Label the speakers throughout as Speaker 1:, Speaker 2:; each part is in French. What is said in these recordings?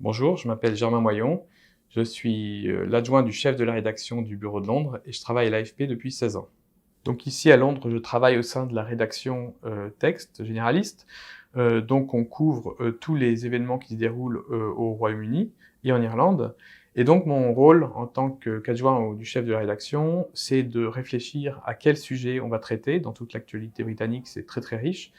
Speaker 1: Bonjour, je m'appelle Germain Moyon, je suis l'adjoint du chef de la rédaction du bureau de Londres et je travaille à l'AFP depuis 16 ans. Donc ici à Londres, je travaille au sein de la rédaction texte généraliste. Donc on couvre tous les événements qui se déroulent au Royaume-Uni et en Irlande. Et donc mon rôle en tant qu'adjoint du chef de la rédaction, c'est de réfléchir à quel sujet on va traiter. Dans toute l'actualité britannique, c'est très très riche.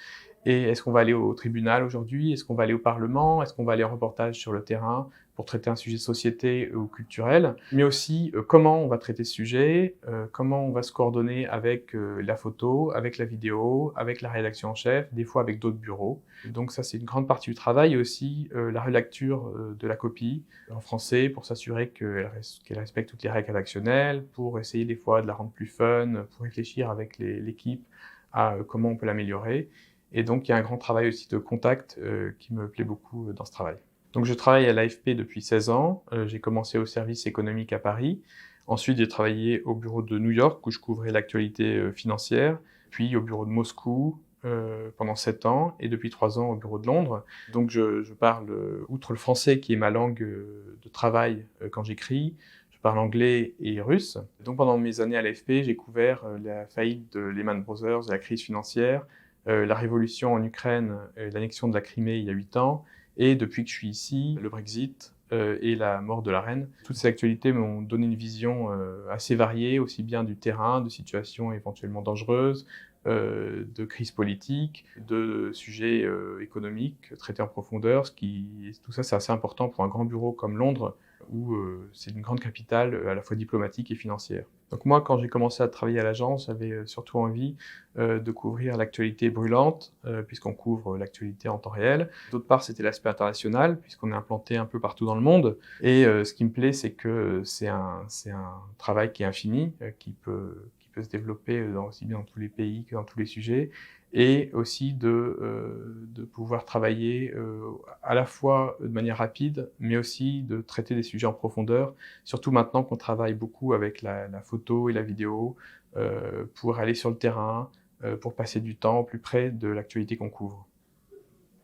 Speaker 1: Et est-ce qu'on va aller au tribunal aujourd'hui? Est-ce qu'on va aller au Parlement? Est-ce qu'on va aller en reportage sur le terrain pour traiter un sujet de société ou culturel? Mais aussi, comment on va traiter ce sujet, comment on va se coordonner avec la photo, avec la vidéo, avec la rédaction en chef, des fois avec d'autres bureaux. Donc ça, c'est une grande partie du travail et aussi la relecture de la copie en français pour s'assurer qu'elle respecte toutes les règles rédactionnelles, pour essayer des fois de la rendre plus fun, pour réfléchir avec l'équipe à comment on peut l'améliorer. Et donc, il y a un grand travail aussi de contact qui me plaît beaucoup dans ce travail. Donc, je travaille à l'AFP depuis 16 ans. J'ai commencé au service économique à Paris. Ensuite, j'ai travaillé au bureau de New York où je couvrais l'actualité financière, puis au bureau de Moscou pendant 7 ans et depuis 3 ans au bureau de Londres. Donc, je parle, outre le français qui est ma langue de travail quand j'écris, je parle anglais et russe. Donc, pendant mes années à l'AFP, j'ai couvert la faillite de Lehman Brothers, la crise financière, la révolution en Ukraine, l'annexion de la Crimée il y a 8 ans, et depuis que je suis ici, le Brexit et la mort de la reine. Toutes ces actualités m'ont donné une vision assez variée, aussi bien du terrain, de situations éventuellement dangereuses, de crises politiques, de sujets économiques traités en profondeur. Tout ça, c'est assez important pour un grand bureau comme Londres, où c'est une grande capitale à la fois diplomatique et financière. Donc moi, quand j'ai commencé à travailler à l'agence, j'avais surtout envie de couvrir l'actualité brûlante, puisqu'on couvre l'actualité en temps réel. D'autre part, c'était l'aspect international, puisqu'on est implanté un peu partout dans le monde. Et ce qui me plaît, c'est que c'est un travail qui est infini, qui peut se développer aussi bien dans tous les pays que dans tous les sujets, et aussi de pouvoir travailler à la fois de manière rapide, mais aussi de traiter des sujets en profondeur, surtout maintenant qu'on travaille beaucoup avec la photo et la vidéo, pour aller sur le terrain, pour passer du temps au plus près de l'actualité qu'on couvre.